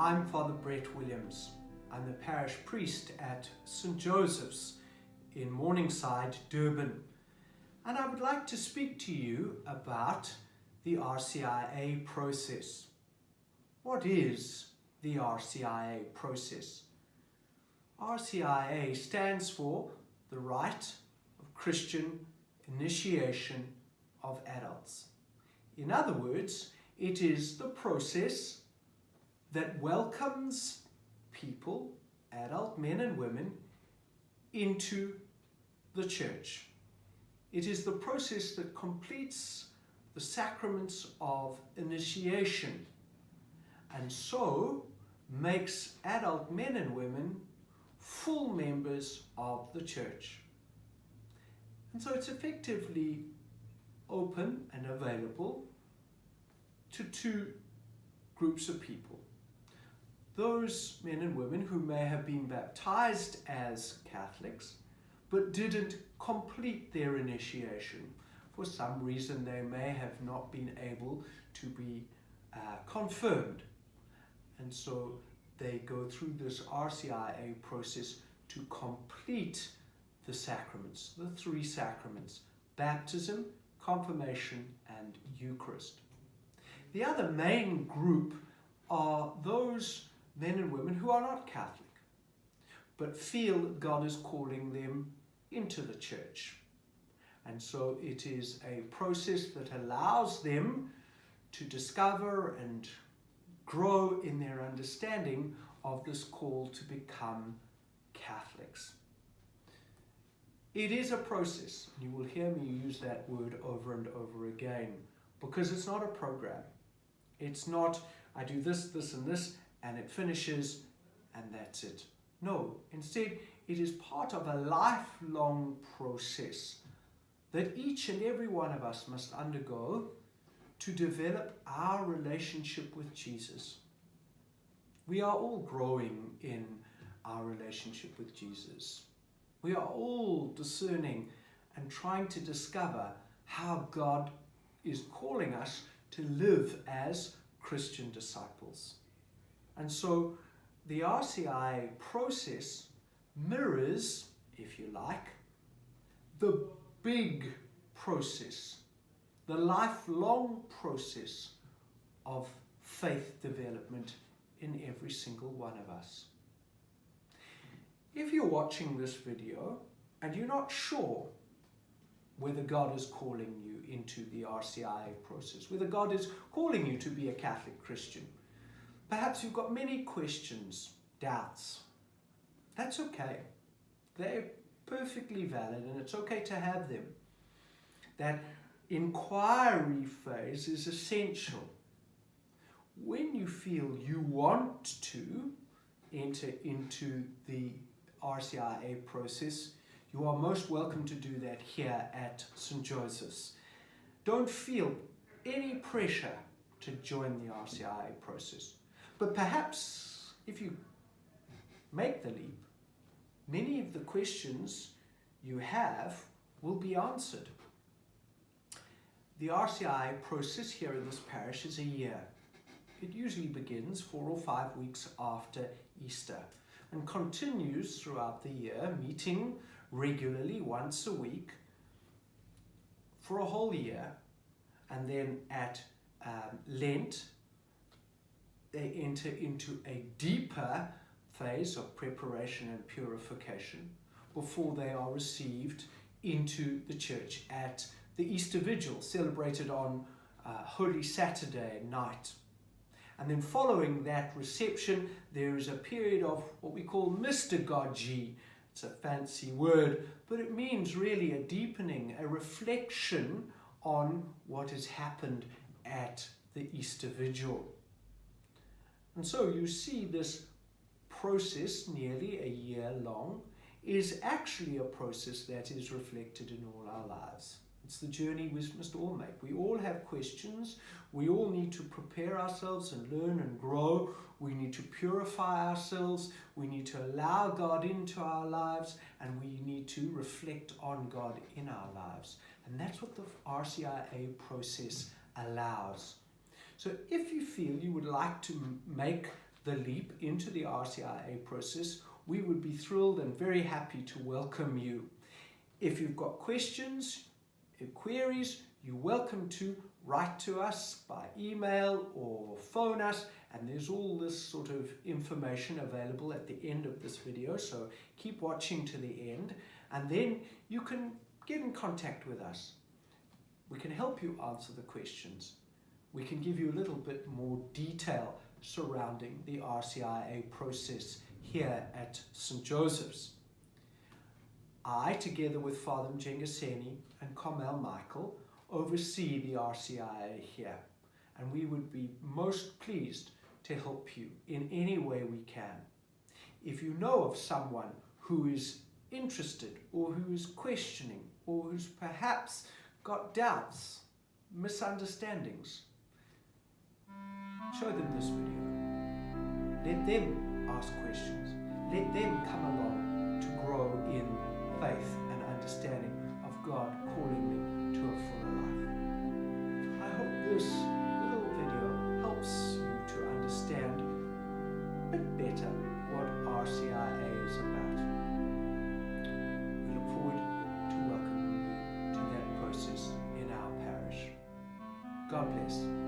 I'm Father Brett Williams. I'm the parish priest at St. Joseph's in Morningside, Durban. And I would like to speak to you about the RCIA process. What is the RCIA process? RCIA stands for the Rite of Christian Initiation of Adults. In other words, it is the process that welcomes people, adult men and women, into the church. It is the process that completes the sacraments of initiation and so makes adult men and women full members of the church. And so it's effectively open and available to two groups of people. Those men and women who may have been baptized as Catholics but didn't complete their initiation. For some reason they may have not been able to be confirmed. And so they go through this RCIA process to complete the sacraments, the three sacraments: baptism, confirmation, and Eucharist. The other main group are those men and women who are not Catholic, but feel God is calling them into the church. And so it is a process that allows them to discover and grow in their understanding of this call to become Catholics. It is a process. You will hear me use that word over and over again, because it's not a program. It's not, I do this, this, and this, and it finishes, and that's it. No, instead, it is part of a lifelong process that each and every one of us must undergo to develop our relationship with Jesus. We are all growing in our relationship with Jesus. We are all discerning and trying to discover how God is calling us to live as Christian disciples. And so the RCIA process mirrors, if you like, the big process, the lifelong process of faith development in every single one of us. If you're watching this video and you're not sure whether God is calling you into the RCIA process, whether God is calling you to be a Catholic Christian, perhaps you've got many questions, doubts. That's okay. They're perfectly valid, and it's okay to have them. That inquiry phase is essential. When you feel you want to enter into the RCIA process, you are most welcome to do that here at St. Joseph's. Don't feel any pressure to join the RCIA process. But perhaps if you make the leap, many of the questions you have will be answered. The RCIA process here in this parish is a year. It usually begins 4 or 5 weeks after Easter and continues throughout the year, meeting regularly once a week for a whole year. And then at Lent, they enter into a deeper phase of preparation and purification before they are received into the church at the Easter Vigil, celebrated on Holy Saturday night. And then following that reception, there is a period of what we call mystagogy. It's a fancy word, but it means really a deepening, a reflection on what has happened at the Easter Vigil. And so you see this process, nearly a year long, is actually a process that is reflected in all our lives. It's the journey we must all make. We all have questions. We all need to prepare ourselves and learn and grow. We need to purify ourselves. We need to allow God into our lives, and we need to reflect on God in our lives. And that's what the RCIA process allows. So if you feel you would like to make the leap into the RCIA process, we would be thrilled and very happy to welcome you. If you've got questions, queries, you're welcome to write to us by email or phone us, and there's all this sort of information available at the end of this video, so keep watching to the end, and then you can get in contact with us. We can help you answer the questions. We can give you a little bit more detail surrounding the RCIA process here at St. Joseph's. I, together with Father Mjengaseni and Carmel Michael, oversee the RCIA here, and we would be most pleased to help you in any way we can. If you know of someone who is interested or who is questioning or who's perhaps got doubts, misunderstandings, show them this video. Let them ask questions. Let them come along to grow in faith and understanding of God calling them to a fuller life. I hope this little video helps you to understand a bit better what RCIA is about. We look forward to welcoming you to that process in our parish. God bless.